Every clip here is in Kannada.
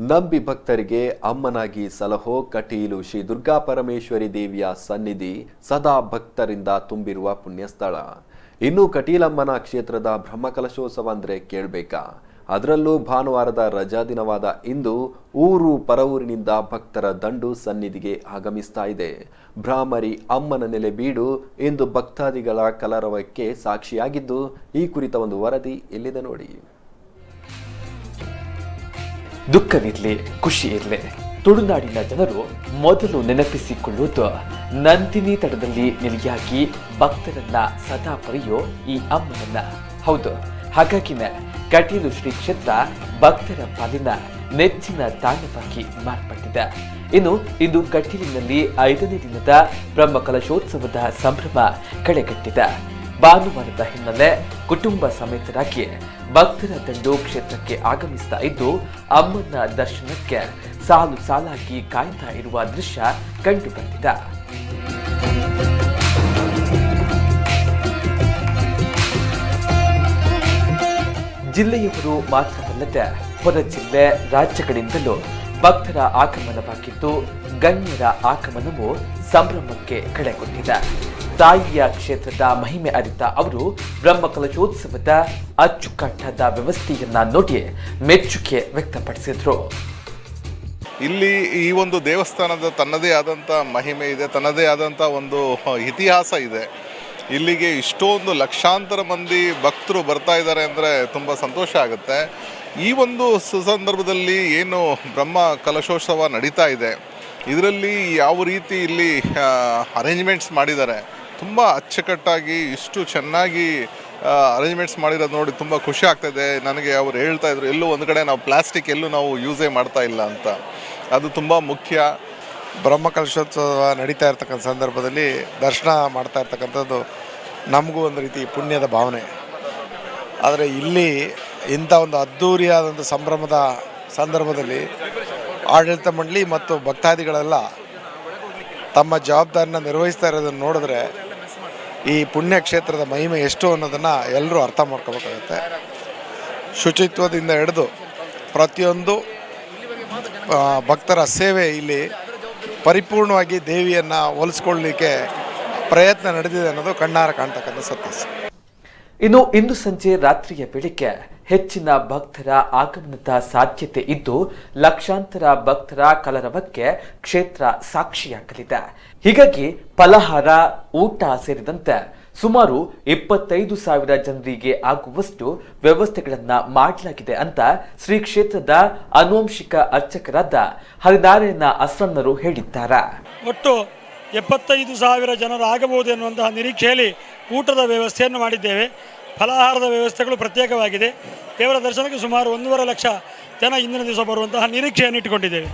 ನಂಬಿ ಭಕ್ತರಿಗೆ ಅಮ್ಮನಾಗಿ ಸಲಹೋ ಕಟೀಲು ಶ್ರೀ ದುರ್ಗಾ ಪರಮೇಶ್ವರಿ ದೇವಿಯ ಸನ್ನಿಧಿ ಸದಾ ಭಕ್ತರಿಂದ ತುಂಬಿರುವ ಪುಣ್ಯಸ್ಥಳ. ಇನ್ನು ಕಟೀಲಮ್ಮನ ಕ್ಷೇತ್ರದ ಬ್ರಹ್ಮಕಲಶೋತ್ಸವ ಅಂದ್ರೆ ಕೇಳಬೇಕಾ? ಅದರಲ್ಲೂ ಭಾನುವಾರದ ರಜಾ ದಿನವಾದ ಇಂದು ಊರು ಪರವೂರಿನಿಂದ ಭಕ್ತರ ದಂಡು ಸನ್ನಿಧಿಗೆ ಆಗಮಿಸ್ತಾ ಇದೆ. ಭ್ರಾಮರಿ ಅಮ್ಮನ ನೆಲೆ ಬೀಡು ಇಂದು ಭಕ್ತಾದಿಗಳ ಕಲರವಕ್ಕೆ ಸಾಕ್ಷಿಯಾಗಿದ್ದು, ಈ ಕುರಿತ ಒಂದು ವರದಿ ಇಲ್ಲಿದೆ ನೋಡಿ. ದುಃಖವಿರಲಿ, ಖುಷಿ ಇರಲಿ, ತುಳುನಾಡಿನ ಜನರು ಮೊದಲು ನೆನಪಿಸಿಕೊಳ್ಳುವುದು ನಂದಿನಿ ತಟದಲ್ಲಿ ನೆಲೆಯಾಗಿ ಭಕ್ತರನ್ನ ಸದಾ ಪಡೆಯೋ ಈ ಅಮ್ಮನನ್ನ. ಹೌದು, ಹಾಗಾಗಿನೇ ಕಟೀಲು ಶ್ರೀ ಕ್ಷೇತ್ರ ಭಕ್ತರ ಪಾಲಿನ ನೆಚ್ಚಿನ ತಾಣವಾಗಿ ಮಾರ್ಪಟ್ಟಿದೆ. ಇನ್ನು ಇಂದು ಕಟೀಲಿನಲ್ಲಿ 5ನೇ ದಿನದ ಬ್ರಹ್ಮಕಲಶೋತ್ಸವದ ಸಂಭ್ರಮ ಕಳೆಗಟ್ಟಿದೆ. ಭಾನುವಾರದ ಹಿನ್ನೆಲೆ ಕುಟುಂಬ ಸಮೇತರಾಗಿ ಭಕ್ತರ ದಂಡು ಕ್ಷೇತ್ರಕ್ಕೆ ಆಗಮಿಸ್ತಾ ಇದ್ದು, ಅಮ್ಮನ ದರ್ಶನಕ್ಕೆ ಸಾಲು ಸಾಲಾಗಿ ಕಾಯ್ತಾ ಇರುವ ದೃಶ್ಯ ಕಂಡು ಬಂದಿದೆ. ಜಿಲ್ಲೆಯವರು ಮಾತ್ರವಲ್ಲದೆ ಹೊರ ಜಿಲ್ಲೆ ರಾಜ್ಯಗಳಿಂದಲೂ ಭಕ್ತರ ಆಗಮನವಾಗಿದ್ದು, ಗಣ್ಯರ ಆಗಮನವು ಸಂಭ್ರಮಕ್ಕೆ ಕಳೆಗೊಟ್ಟಿದೆ. ತಾಯಿಯ ಕ್ಷೇತ್ರದ ಮಹಿಮೆ ಅರಿತ ಅವರು ಬ್ರಹ್ಮಕಲಶೋತ್ಸವದ ಅಚ್ಚುಕಟ್ಟಾದ ವ್ಯವಸ್ಥೆಯನ್ನ ನೋಡಿ ಮೆಚ್ಚುಗೆ ವ್ಯಕ್ತಪಡಿಸಿದ್ರು. ಇಲ್ಲಿ ಈ ಒಂದು ದೇವಸ್ಥಾನದ ತನ್ನದೇ ಆದಂಥ ಮಹಿಮೆ ಇದೆ, ತನ್ನದೇ ಆದಂಥ ಒಂದು ಇತಿಹಾಸ ಇದೆ. ಇಲ್ಲಿಗೆ ಇಷ್ಟೊಂದು ಲಕ್ಷಾಂತರ ಮಂದಿ ಭಕ್ತರು ಬರ್ತಾ ಇದ್ದಾರೆ ಅಂದರೆ ತುಂಬ ಸಂತೋಷ ಆಗುತ್ತೆ. ಈ ಒಂದು ಸುಸಂದರ್ಭದಲ್ಲಿ ಏನು ಬ್ರಹ್ಮ ಕಲಶೋತ್ಸವ ನಡೀತಾ ಇದೆ, ಇದರಲ್ಲಿ ಯಾವ ರೀತಿ ಇಲ್ಲಿ ಅರೇಂಜ್ಮೆಂಟ್ಸ್ ಮಾಡಿದ್ದಾರೆ, ತುಂಬ ಅಚ್ಚುಕಟ್ಟಾಗಿ ಇಷ್ಟು ಚೆನ್ನಾಗಿ ಅರೇಂಜ್ಮೆಂಟ್ಸ್ ಮಾಡಿರೋದು ನೋಡಿ ತುಂಬ ಖುಷಿ ಆಗ್ತಾಯಿದೆ ನನಗೆ. ಅವ್ರು ಹೇಳ್ತಾ ಇದ್ರು, ಎಲ್ಲೂ ಒಂದು ಕಡೆ ನಾವು ಪ್ಲಾಸ್ಟಿಕ್ ಎಲ್ಲೂ ನಾವು ಯೂಸೇ ಮಾಡ್ತಾ ಇಲ್ಲ ಅಂತ. ಅದು ತುಂಬ ಮುಖ್ಯ. ಬ್ರಹ್ಮಕಲಶೋತ್ಸವ ನಡೀತಾ ಇರ್ತಕ್ಕಂಥ ಸಂದರ್ಭದಲ್ಲಿ ದರ್ಶನ ಮಾಡ್ತಾ ಇರ್ತಕ್ಕಂಥದ್ದು ನಮಗೂ ಒಂದು ರೀತಿ ಪುಣ್ಯದ ಭಾವನೆ. ಆದರೆ ಇಲ್ಲಿ ಇಂಥ ಒಂದು ಅದ್ಧೂರಿಯಾದಂಥ ಸಂಭ್ರಮದ ಸಂದರ್ಭದಲ್ಲಿ ಆಡಳಿತ ಮಂಡಳಿ ಮತ್ತು ಭಕ್ತಾದಿಗಳೆಲ್ಲ ತಮ್ಮ ಜವಾಬ್ದಾರಿನ ನಿರ್ವಹಿಸ್ತಾ ಇರೋದನ್ನು ನೋಡಿದ್ರೆ ಈ ಪುಣ್ಯಕ್ಷೇತ್ರದ ಮಹಿಮೆ ಎಷ್ಟು ಅನ್ನೋದನ್ನು ಎಲ್ಲರೂ ಅರ್ಥ ಮಾಡ್ಕೋಬೇಕಾಗತ್ತೆ. ಶುಚಿತ್ವದಿಂದ ಹಿಡಿದು ಪ್ರತಿಯೊಂದು ಭಕ್ತರ ಸೇವೆ ಇಲ್ಲಿ ಪರಿಪೂರ್ಣವಾಗಿ ದೇವಿಯನ್ನು ಹೋಲಿಸ್ಕೊಳ್ಳಲಿಕ್ಕೆ ಪ್ರಯತ್ನ ನಡೆದಿದೆ ಅನ್ನೋದು ಕಣ್ಣಾರ ಕಾಣ್ತಕ್ಕಂಥ ಸತ್ಯ. ಇನ್ನು ಇಂದು ಸಂಜೆ ರಾತ್ರಿಯ ವೇಳೆಗೆ ಹೆಚ್ಚಿನ ಭಕ್ತರ ಆಗಮನದ ಸಾಧ್ಯತೆ ಇದ್ದು, ಲಕ್ಷಾಂತರ ಭಕ್ತರ ಕಲರವಕ್ಕೆ ಕ್ಷೇತ್ರ ಸಾಕ್ಷಿಯಾಗಲಿದೆ. ಹೀಗಾಗಿ ಫಲಹಾರ, ಊಟ ಸೇರಿದಂತೆ ಸುಮಾರು 25,000 ಜನರಿಗೆ ಆಗುವಷ್ಟು ವ್ಯವಸ್ಥೆಗಳನ್ನ ಮಾಡಲಾಗಿದೆ ಅಂತ ಶ್ರೀ ಕ್ಷೇತ್ರದ ಆನುವಂಶಿಕ ಅರ್ಚಕರಾದ ಹರಿನಾರಾಯಣ ಅಸನ್ನರು ಹೇಳಿದ್ದಾರೆ. ಒಟ್ಟು 75,000 ಜನರು ಆಗಬಹುದು ಎನ್ನುವಂತಹ ನಿರೀಕ್ಷೆಯಲ್ಲಿ ಊಟದ ವ್ಯವಸ್ಥೆಯನ್ನು ಮಾಡಿದ್ದೇವೆ. ಫಲಾಹಾರದ ವ್ಯವಸ್ಥೆಗಳು ಪ್ರತ್ಯೇಕವಾಗಿದೆ. ದೇವರ ದರ್ಶನಕ್ಕೆ ಸುಮಾರು 1.5 ಲಕ್ಷ ಜನ ಇಂದಿನ ದಿವಸ ಬರುವಂತಹ ನಿರೀಕ್ಷೆಯನ್ನು ಇಟ್ಟುಕೊಂಡಿದ್ದೇವೆ.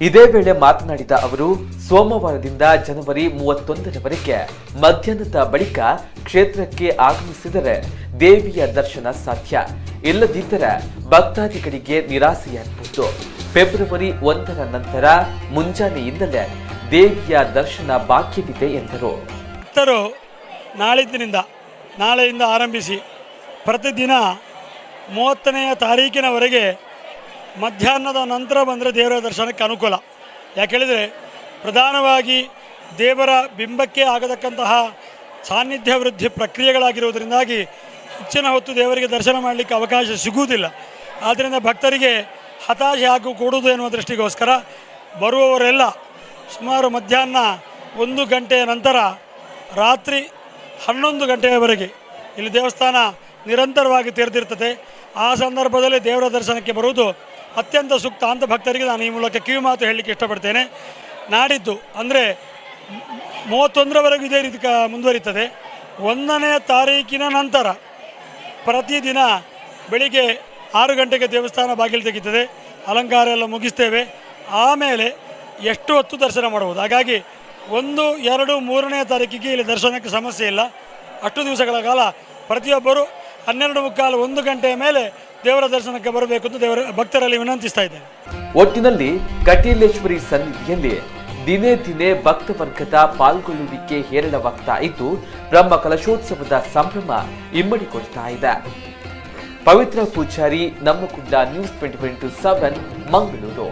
ಇದೇ ವೇಳೆ ಮಾತನಾಡಿದ ಅವರು, ಸೋಮವಾರದಿಂದ ಜನವರಿ 31ರವರೆಗೆ ಮಧ್ಯಾಹ್ನದ ಬಳಿಕ ಕ್ಷೇತ್ರಕ್ಕೆ ಆಗಮಿಸಿದರೆ ದೇವಿಯ ದರ್ಶನ ಸಾಧ್ಯ, ಇಲ್ಲದಿದ್ದರೆ ಭಕ್ತಾದಿಗಳಿಗೆ ನಿರಾಸೆಯಾಗಬಹುದು. ಫೆಬ್ರವರಿ 1ರ ನಂತರ ಮುಂಜಾನೆಯಿಂದಲೇ ದೇವಿಯ ದರ್ಶನ ಭಾಗ್ಯವಿದೆ ಎಂದರು. ಭಕ್ತರು ನಾಳೆಯಿಂದ ಆರಂಭಿಸಿ ಪ್ರತಿದಿನ 30ನೇ ತಾರೀಕಿನವರೆಗೆ ಮಧ್ಯಾಹ್ನದ ನಂತರ ಬಂದರೆ ದೇವರ ದರ್ಶನಕ್ಕೆ ಅನುಕೂಲ. ಯಾಕೆಳಿದರೆ ಪ್ರಧಾನವಾಗಿ ದೇವರ ಬಿಂಬಕ್ಕೆ ಆಗತಕ್ಕಂತಹ ಸಾನ್ನಿಧ್ಯ ವೃದ್ಧಿ ಪ್ರಕ್ರಿಯೆಗಳಾಗಿರುವುದರಿಂದಾಗಿ ಹೆಚ್ಚಿನ ಹೊತ್ತು ದೇವರಿಗೆ ದರ್ಶನ ಮಾಡಲಿಕ್ಕೆ ಅವಕಾಶ ಸಿಗುವುದಿಲ್ಲ. ಆದ್ದರಿಂದ ಭಕ್ತರಿಗೆ ಹತಾಶೆ ಕೂಡುವುದು ಎನ್ನುವ ದೃಷ್ಟಿಗೋಸ್ಕರ ಬರುವವರೆಲ್ಲ ಸುಮಾರು ಮಧ್ಯಾಹ್ನ 1 ಗಂಟೆಯ ನಂತರ ರಾತ್ರಿ 11 ಗಂಟೆಯವರೆಗೆ ಇಲ್ಲಿ ದೇವಸ್ಥಾನ ನಿರಂತರವಾಗಿ ತೆರೆದಿರ್ತದೆ. ಆ ಸಂದರ್ಭದಲ್ಲಿ ದೇವರ ದರ್ಶನಕ್ಕೆ ಬರುವುದು ಅತ್ಯಂತ ಸೂಕ್ತ ಅಂತ ಭಕ್ತರಿಗೆ ನಾನು ಈ ಮೂಲಕ ಕಿವಿ ಮಾತು ಹೇಳಲಿಕ್ಕೆ ಇಷ್ಟಪಡ್ತೇನೆ. ನಾಡಿದ್ದು ಅಂದರೆ 31ರವರೆಗೂ ಇದೇ ರೀತಿ ಮುಂದುವರಿತದೆ. 1ನೇ ತಾರೀಕಿನ ನಂತರ ಪ್ರತಿದಿನ ಬೆಳಿಗ್ಗೆ 6 ಗಂಟೆಗೆ ದೇವಸ್ಥಾನ ಬಾಗಿಲು ತೆಗೀತದೆ, ಅಲಂಕಾರ ಎಲ್ಲ ಮುಗಿಸ್ತೇವೆ. ಆಮೇಲೆ ಎಷ್ಟು ಹೊತ್ತು ದರ್ಶನ ಮಾಡ್ಬೋದು. ಹಾಗಾಗಿ 1, 2, 3ನೇ ತಾರೀಕಿಗೆ ಇಲ್ಲಿ ದರ್ಶನಕ್ಕೆ ಸಮಸ್ಯೆ ಇಲ್ಲ. ಅಷ್ಟು ದಿವಸಗಳ ಕಾಲ ಪ್ರತಿಯೊಬ್ಬರು 12:15, 1 ಗಂಟೆಯ ಮೇಲೆ ದೇವರ ದರ್ಶನಕ್ಕೆ ಬರಬೇಕು ಅಂತ ದೇವರ ಭಕ್ತರಲ್ಲಿ ವಿನಂತಿಸ್ತಾ ಇದ್ದೇನೆ. ಒಟ್ಟಿನಲ್ಲಿ ಕಟೀಲೇಶ್ವರಿ ಸನ್ನಿಧಿಯಲ್ಲಿ ದಿನೇ ದಿನೇ ಭಕ್ತ ವರ್ಗದ ಪಾಲ್ಗೊಳ್ಳುವಿಕೆ ಹೇರಳವಾಗ್ತಾ ಇದ್ದು, ಬ್ರಹ್ಮ ಕಲಶೋತ್ಸವದ ಸಂಭ್ರಮ ಇಮ್ಮಡಿ ಕೊಡ್ತಾ ಇದೆ. ಪವಿತ್ರ ಪೂಜಾರಿ, ನಮ್ಮ ಕುಡ್ಲ ನ್ಯೂಸ್ 24/7 ಮಂಗಳೂರು.